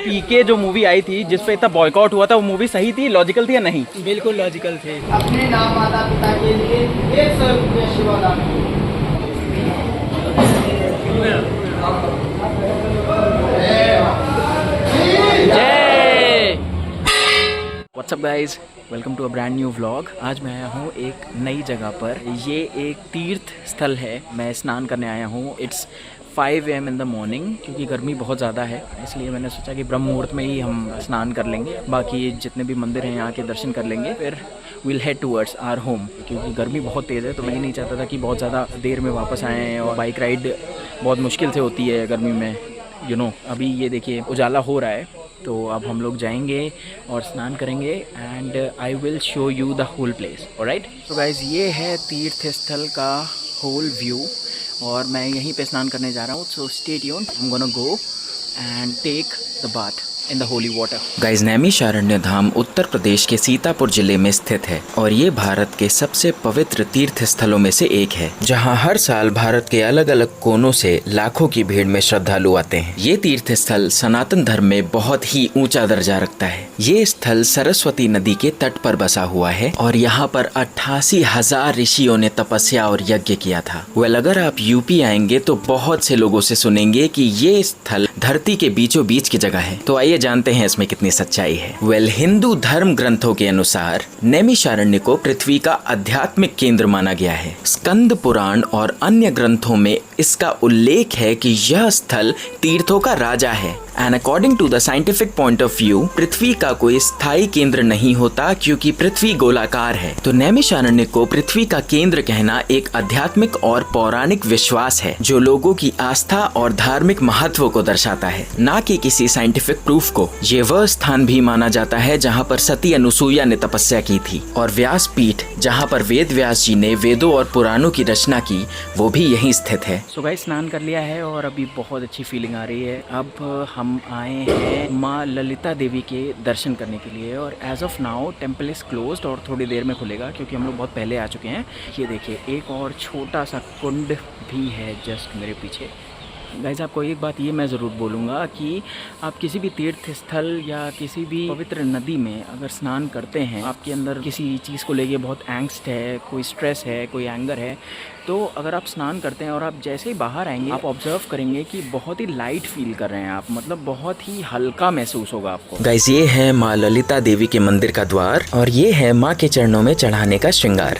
पीके जो मूवी आई थी जिस पे इतना बॉयकॉट हुआ था, वो मूवी सही थी, लॉजिकल थी या नहीं? बिल्कुल लॉजिकल थे। अपने नाम माता पिता के लिए 100 रुपये शिवादान। What's up guys, welcome to a brand new vlog. आज मैं आया हूँ एक नई जगह पर। ये एक तीर्थ स्थल है। मैं स्नान करने आया हूँ। It's 5 AM in the morning, क्योंकि गर्मी बहुत ज़्यादा है, इसलिए मैंने सोचा कि ब्रह्म मुहूर्त में ही हम स्नान कर लेंगे। बाकी जितने भी मंदिर हैं यहाँ के दर्शन कर लेंगे, फिर will head towards our home. क्योंकि गर्मी बहुत तेज़ है, तो मैं ये नहीं चाहता था कि बहुत ज़्यादा देर में वापस आएँ, और बाइक राइड बहुत मुश्किल से होती है गर्मी में, यू नो। अभी ये देखिए उजाला हो रहा है, तो अब हम लोग जाएंगे और स्नान करेंगे and I will show you the whole place. Alright, तो गाइज ये है तीर्थ स्थल का होल व्यू, और मैं यहीं पे स्नान करने जा रहा हूँ। So stay tuned, I am gonna go and take the bath in the holy water. Guys, Naimisharanya Dham Uttar Pradesh के सीतापुर जिले में स्थित है, और ये भारत के सबसे पवित्र तीर्थ स्थलों में से एक है, जहाँ हर साल भारत के अलग अलग कोनों से लाखों की भीड़ में श्रद्धालु आते हैं। ये तीर्थ स्थल सनातन धर्म में बहुत ही ऊंचा दर्जा रखता है। ये स्थल सरस्वती नदी के तट पर बसा हुआ है, और यहाँ पर 88,000 ऋषियों ने तपस्या और यज्ञ किया था। वेल, अगर आप यूपी आएंगे तो बहुत से लोगों से सुनेंगे कि ये स्थल धरती के बीचों बीच की जगह है। तो आइए जानते हैं इसमें कितनी सच्चाई है। वेल, हिंदू धर्म ग्रंथों के अनुसार नैमिषारण्य को पृथ्वी का आध्यात्मिक केंद्र माना गया है। स्कंद पुराण और अन्य ग्रंथों में इसका उल्लेख है कि यह स्थल तीर्थों का राजा है। And according to the scientific point of view, पृथ्वी का कोई स्थायी केंद्र नहीं होता, क्योंकि पृथ्वी गोलाकार है। तो नैमिषारण्य को पृथ्वी का केंद्र कहना एक आध्यात्मिक और पौराणिक विश्वास है, जो लोगों की आस्था और धार्मिक महत्व को दर्शाता है, न कि किसी साइंटिफिक प्रूफ को। ये वह स्थान भी माना जाता है जहाँ पर सती अनुसुईया ने तपस्या की थी, और व्यास पीठ जहाँ पर वेद व्यास जी ने वेदों और पुराणों की रचना की, वो भी यहीं स्थित है। सो गाइस, स्नान कर लिया है और अभी बहुत अच्छी फीलिंग आ रही है। अब हम आए हैं माँ ललिता देवी के दर्शन करने के लिए, और as of now temple is closed, और थोड़ी देर में खुलेगा, क्योंकि हम लोग बहुत पहले आ चुके हैं। ये देखिए, एक और छोटा सा कुंड भी है जस्ट मेरे पीछे। गाइस, आपको एक बात ये मैं ज़रूर बोलूँगा कि आप किसी भी तीर्थ स्थल या किसी भी पवित्र नदी में अगर स्नान करते हैं, आपके अंदर किसी चीज़ को लेके बहुत एंग्स्ट है, कोई स्ट्रेस है, कोई एंगर है, तो अगर आप स्नान करते हैं और आप जैसे ही बाहर आएंगे, आप ऑब्जर्व करेंगे कि बहुत ही लाइट फील कर रहे हैं आप, मतलब बहुत ही हल्का महसूस होगा आपको। गाइस, ये है माँ ललिता देवी के मंदिर का द्वार, और ये है माँ के चरणों में चढ़ाने का श्रृंगार।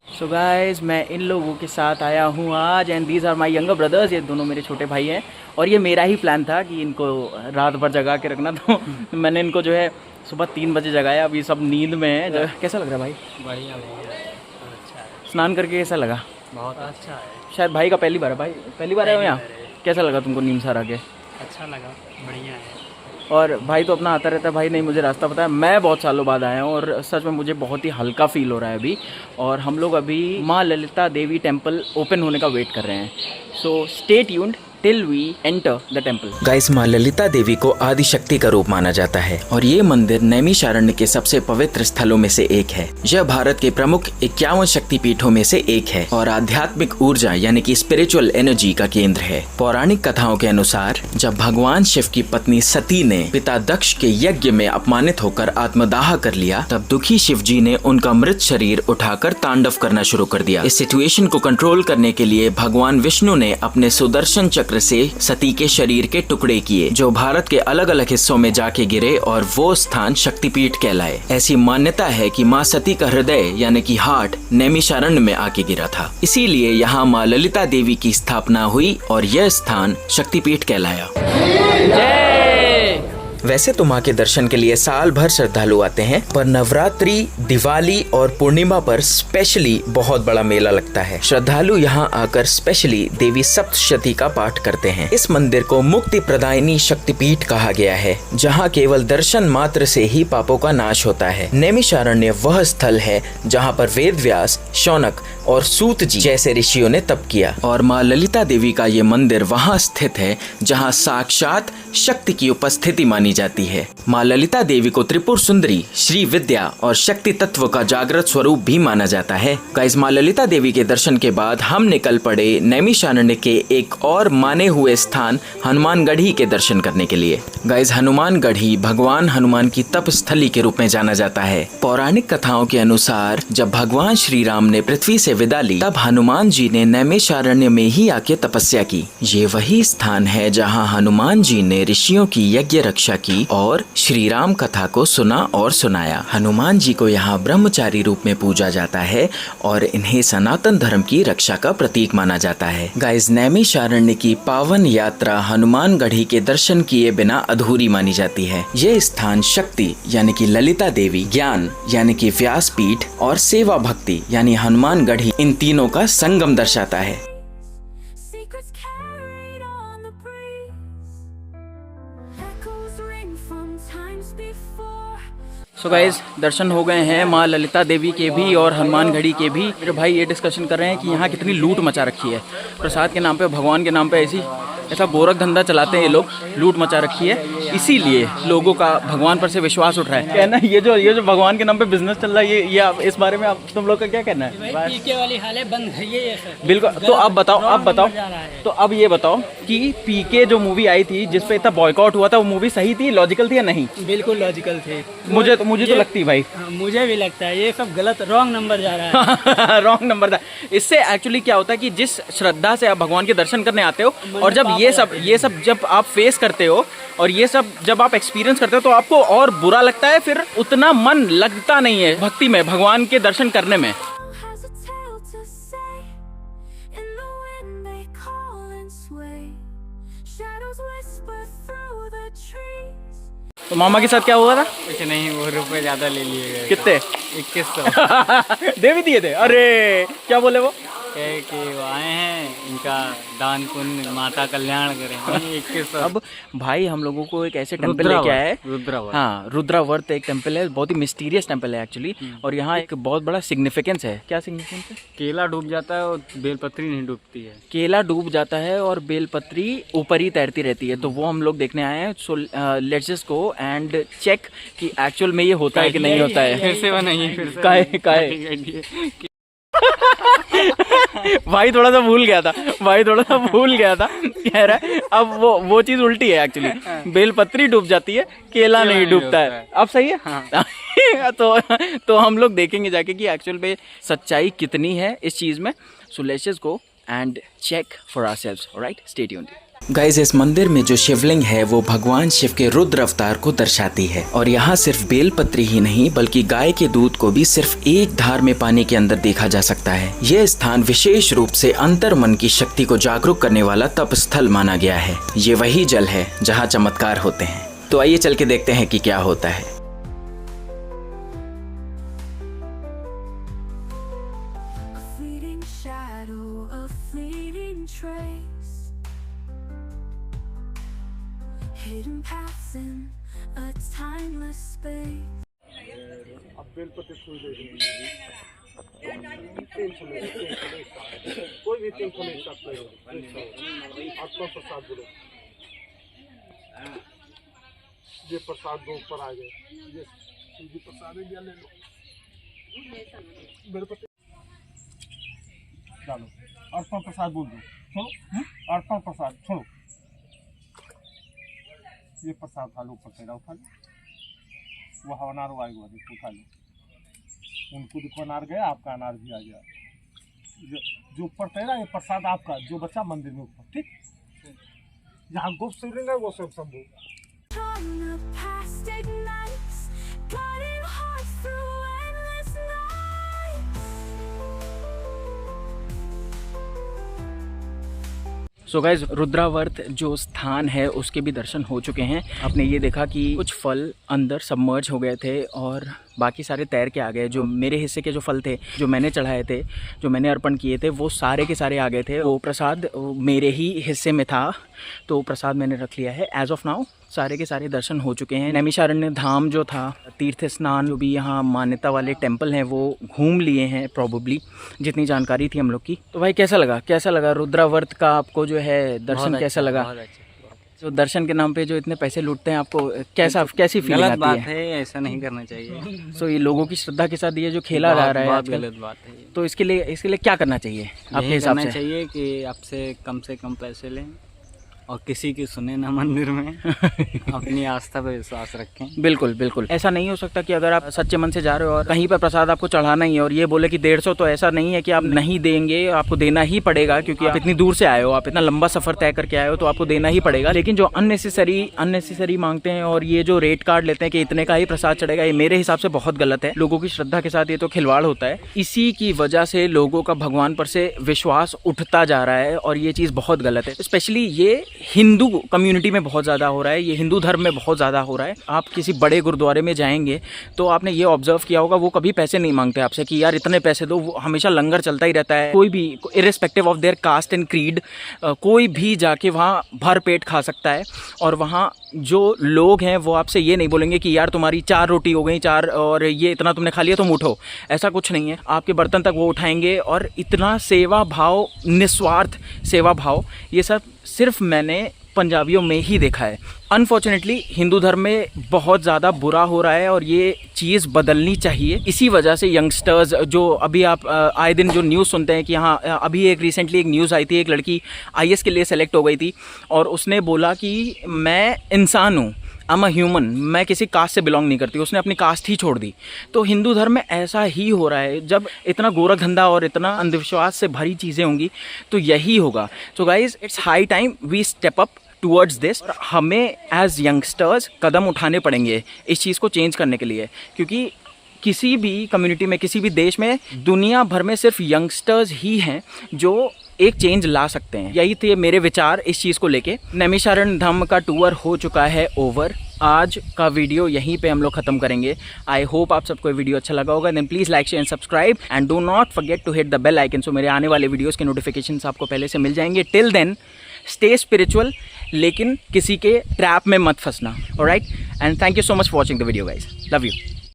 सो गाइज, मैं इन लोगों के साथ आया हूँ आज, and these are my younger brothers. ये दोनों मेरे छोटे भाई हैं, और ये मेरा ही प्लान था कि इनको रात भर जगा के रखना, तो मैंने इनको जो है सुबह 3 बजे जगाया। अभी सब नींद में है। कैसा लग रहा है भाई? बढ़िया अच्छा है। स्नान करके कैसा लगा? बहुत अच्छा है। शायद भाई का पहली बार है। भाई पहली बार है यहाँ? कैसा लगा तुमको नीम सार आके? अच्छा लगा, बढ़िया है। और भाई तो अपना आता रहता है, भाई नहीं मुझे रास्ता पता है। मैं बहुत सालों बाद आया हूँ, और सच में मुझे बहुत ही हल्का फील हो रहा है अभी। और हम लोग अभी माँ ललिता देवी टेम्पल ओपन होने का वेट कर रहे हैं। सो stay tuned till we enter the temple. Guys, माँ ललिता देवी को आदि शक्ति का रूप माना जाता है, और ये मंदिर नैमिषारण्य के सबसे पवित्र स्थलों में से एक है। यह भारत के प्रमुख 51 शक्ति पीठों में से एक है, और आध्यात्मिक ऊर्जा यानी कि स्पिरिचुअल एनर्जी का केंद्र है। पौराणिक कथाओं के अनुसार, जब भगवान शिव की पत्नी सती ने पिता दक्ष के यज्ञ में अपमानित होकर आत्मदाह कर लिया, तब दुखी शिव जी ने उनका मृत शरीर उठाकर तांडव करना शुरू कर दिया। इस सिचुएशन को कंट्रोल करने के लिए भगवान विष्णु ने अपने सुदर्शन चक्र से सती के शरीर के टुकड़े किए, जो भारत के अलग अलग हिस्सों में जाके गिरे, और वो स्थान शक्तिपीठ कहलाए। ऐसी मान्यता है कि माँ सती का हृदय यानी कि हार्ट नैमिषारण्य में आके गिरा था, इसीलिए यहाँ माँ ललिता देवी की स्थापना हुई, और यह स्थान शक्तिपीठ कहलाया। वैसे तो माँ के दर्शन के लिए साल भर श्रद्धालु आते हैं, पर नवरात्रि, दिवाली और पूर्णिमा पर स्पेशली बहुत बड़ा मेला लगता है। श्रद्धालु यहाँ आकर स्पेशली देवी सप्तशती का पाठ करते हैं। इस मंदिर को मुक्ति प्रदायिनी शक्तिपीठ कहा गया है, जहाँ केवल दर्शन मात्र से ही पापों का नाश होता है। नैमिषारण्य वह स्थल है जहाँ पर वेद व्यास, शौनक और सूत जी जैसे ऋषियों ने तप किया, और माँ ललिता देवी का ये मंदिर वहाँ स्थित है जहाँ साक्षात शक्ति की उपस्थिति मानी जाती है। माँ ललिता देवी को त्रिपुर सुंदरी, श्री विद्या और शक्ति तत्व का जागृत स्वरूप भी माना जाता है। गाइस, माँ ललिता देवी के दर्शन के बाद हम निकल पड़े नैमिषारण्य के एक और माने हुए स्थान हनुमानगढ़ी के दर्शन करने के लिए। गाइस, हनुमानगढ़ी भगवान हनुमान की तप स्थली के रूप में जाना जाता है। पौराणिक कथाओं के अनुसार जब भगवान श्री राम ने पृथ्वी से विदा ली, तब हनुमान जी ने नैमिषारण्य में ही आके तपस्या की। ये वही स्थान है जहाँ हनुमान जी ने ऋषियों की यज्ञ रक्षा की और श्री राम कथा को सुना और सुनाया। हनुमान जी को यहाँ ब्रह्मचारी रूप में पूजा जाता है और इन्हें सनातन धर्म की रक्षा का प्रतीक माना जाता है। गाइस, नैमिषारण्य की पावन यात्रा हनुमानगढ़ी के दर्शन किए बिना अधूरी मानी जाती है। ये स्थान शक्ति यानी कि ललिता देवी, ज्ञान यानी कि व्यासपीठ और सेवा भक्ति यानी हनुमानगढ़ी, इन तीनों का संगम दर्शाता है। सो गाइस, दर्शन हो गए हैं माँ ललिता देवी के भी और हनुमानगढ़ी के भी। मेरे भाई ये डिस्कशन कर रहे हैं कि यहाँ कितनी लूट मचा रखी है। प्रसाद के नाम पे, भगवान के नाम पे ऐसा गोरख धंधा चलाते हैं ये लोग, लूट मचा रखी है। इसीलिए लोगों का भगवान पर से विश्वास उठ रहा है। कहना ये जो भगवान के नाम पे बिजनेस चल रहा है, ये इस बारे में आप तुम लोग का क्या कहना है? पीके वाली हालें बंद है ये सर। बिल्कुल। तो अब बताओ तो अब ये बताओ कि पीके जो मूवी आई थी जिसपे इतना बॉयकॉट हुआ था, वो मूवी सही थी, लॉजिकल थी या नहीं? बिल्कुल लॉजिकल थी। मुझे तो लगती भाई। मुझे भी लगता है ये सब गलत, रॉन्ग नंबर जा रहा है। रॉन्ग नंबर था। इससे एक्चुअली क्या होता है कि जिस श्रद्धा से आप भगवान के दर्शन करने आते हो और जब ये सब जब आप फेस करते हो और ये सब जब आप एक्सपीरियंस करते हो तो आपको और बुरा लगता है, फिर उतना मन लगता नहीं है भक्ति में, भगवान के दर्शन करने में। तो मामा के साथ क्या हुआ था? कुछ नहीं, वो रुपए ज्यादा ले लिए गए। कितने? 2100। दे भी दिए थे? अरे क्या बोले वो? कहे कि वो आए हैं, इनका दान पुण्य माता कल्याण करें। 2100। अब भाई हम लोगों को एक ऐसे टेम्पल लेके आया है, रुद्रावर्त। हाँ, रुद्रावर्त एक टेम्पल है, बहुत ही मिस्टीरियस टेम्पल है एक्चुअली। और यहाँ एक बहुत बड़ा सिग्निफिकेंस है। क्या सिग्निफिकेंस है? केला डूब जाता है और बेलपत्री नहीं डूबती है। केला डूब जाता है और बेलपत्री ऊपर ही तैरती रहती है। तो वो हम लोग देखने आए हैं। So let's just go and check कि एक्चुअल में ये होता है कि नहीं होता है। फिर से बनाइए, फिर से। काहे भाई थोड़ा सा भूल गया था, कह रहा है अब वो चीज उल्टी है एक्चुअली। बेलपत्री डूब जाती है, केला नहीं डूबता है। अब सही है। हाँ। तो हम लोग देखेंगे जाके कि एक्चुअल में सच्चाई कितनी है इस चीज में। So let's just go and check for ourselves. Alright, stay tuned. Guys, इस मंदिर में जो शिवलिंग है वो भगवान शिव के रुद्र अवतार को दर्शाती है। और यहाँ सिर्फ बेलपत्री ही नहीं बल्कि गाय के दूध को भी सिर्फ एक धार में पानी के अंदर देखा जा सकता है। यह स्थान विशेष रूप से अंतर मन की शक्ति को जागरूक करने वाला तप स्थल माना गया है। ये वही जल है जहाँ चमत्कार होते हैं। तो आइए चल के देखते हैं कि क्या होता है। Hidden paths in a timeless space. अब बेलपत्र फूल देखेंगे, कोई भी तीन फल एक साथ नहीं होगा। आत्मा प्रसाद बोलो, ये प्रसाद दो ऊपर आ गए, ये प्रसाद है, ले लो। बेलपत्र डालो, अर्पण प्रसाद बोल दो, छोड़ो, अर्पण प्रसाद छोड़ो। ये प्रसाद खा लो, ऊपर तेरा उठा लो, वो अनार आएगा, देखो उठा लो। उनको देखो अनार गया, आपका अनार भी आ गया। जो ऊपर तेरा ये प्रसाद आपका, जो बचा मंदिर में ऊपर, ठीक। जहाँ गुप्त शिवलिंग है वो सब शंभू। सो गाइज, रुद्रावर्त जो स्थान है उसके भी दर्शन हो चुके हैं। आपने ये देखा कि कुछ फल अंदर सबमर्ज हो गए थे और बाकी सारे तैर के आ गए। जो मेरे हिस्से के जो फल थे, जो मैंने चढ़ाए थे, जो मैंने अर्पण किए थे, वो सारे के सारे आ गए थे। वो प्रसाद मेरे ही हिस्से में था, तो प्रसाद मैंने रख लिया है। एज ऑफ नाउ सारे के सारे दर्शन हो चुके हैं। नैमिषारण्य धाम जो था, तीर्थ स्नान जो भी यहाँ मान्यता वाले टेम्पल हैं वो घूम लिए हैं प्रोबेबली, जितनी जानकारी थी हम लोग की। तो भाई कैसा लगा रुद्रावर्त का आपको जो है दर्शन? कैसा लगा? तो दर्शन के नाम पे जो इतने पैसे लूटते हैं, आपको कैसी फीलिंग गलत आती बात है? है, ऐसा नहीं करना चाहिए। तो ये लोगों की श्रद्धा के साथ ये जो खेला जा रहा है बहुत आजकल, गलत बात है ये। तो इसके लिए क्या करना चाहिए आपके यही हिसाब करना से? चाहिए कि आपसे कम पैसे लें और किसी की सुने ना मंदिर में अपनी आस्था पर विश्वास रखें। बिल्कुल बिल्कुल, ऐसा नहीं हो सकता कि अगर आप सच्चे मन से जा रहे हो और कहीं पर प्रसाद आपको चढ़ाना ही है और ये बोले कि 150, तो ऐसा नहीं है कि आप नहीं देंगे, आपको देना ही पड़ेगा, क्योंकि आप इतनी दूर से आए हो, आप इतना लंबा सफर तय करके आए हो, तो आपको देना ही पड़ेगा। लेकिन जो अननेसेसरी मांगते हैं और ये जो रेट कार्ड लेते हैं कि इतने का ही प्रसाद चढ़ेगा, ये मेरे हिसाब से बहुत गलत है। लोगों की श्रद्धा के साथ ये तो खिलवाड़ होता है। इसी की वजह से लोगों का भगवान पर से विश्वास उठता जा रहा है और ये चीज़ बहुत गलत है। स्पेशली ये हिंदू कम्युनिटी में बहुत ज़्यादा हो रहा है, ये हिंदू धर्म में बहुत ज़्यादा हो रहा है। आप किसी बड़े गुरुद्वारे में जाएंगे तो आपने ये ऑब्जर्व किया होगा, वो कभी पैसे नहीं मांगते आपसे कि यार इतने पैसे दो, वो हमेशा लंगर चलता ही रहता है। कोई भी irrespective of their caste and creed, कोई भी जाके वहाँ भर पेट खा सकता है। और वहाँ जो लोग हैं वो आपसे ये नहीं बोलेंगे कि यार तुम्हारी 4 रोटी हो गई, 4 और ये इतना तुमने खा लिया, तुम उठो। ऐसा कुछ नहीं है, आपके बर्तन तक वो उठाएंगे। और इतना सेवा भाव, निस्वार्थ सेवा भाव, ये सब सिर्फ मैंने पंजाबियों में ही देखा है। अनफॉर्चुनेटली हिंदू धर्म में बहुत ज़्यादा बुरा हो रहा है और ये चीज़ बदलनी चाहिए। इसी वजह से यंगस्टर्स, जो अभी आप आए दिन जो न्यूज़ सुनते हैं कि हाँ, अभी रिसेंटली एक न्यूज़ आई थी, एक लड़की IAS के लिए सेलेक्ट हो गई थी और उसने बोला कि मैं इंसान हूँ, आई एम अ ह्यूमन, मैं किसी कास्ट से बिलोंग नहीं करती। उसने अपनी कास्ट ही छोड़ दी। तो हिंदू धर्म में ऐसा ही हो रहा है। जब इतना गोरख धंधा और इतना अंधविश्वास से भरी चीज़ें होंगी तो यही होगा। So guys, it's high time we step up towards this. हमें एज यंगस्टर्स कदम उठाने पड़ेंगे इस चीज़ को चेंज करने के लिए, क्योंकि किसी भी कम्युनिटी में, किसी भी देश में, दुनिया भर में सिर्फ यंगस्टर्स ही हैं जो एक चेंज ला सकते हैं। यही थे मेरे विचार इस चीज़ को लेके। नैमिषारण्य धाम का टूर हो चुका है ओवर। आज का वीडियो यहीं पे हम लोग ख़त्म करेंगे। आई होप आप सबको वीडियो अच्छा लगा होगा। Then please like, share and subscribe and do not forget to hit the bell icon, so मेरे आने वाले वीडियोज़ के नोटिफिकेशंस आपको पहले से मिल जाएंगे। टिल देन स्टे स्पिरिचुअल, लेकिन किसी के ट्रैप में मत फंसना। Alright, and thank you so much for watching the video guys. Love you.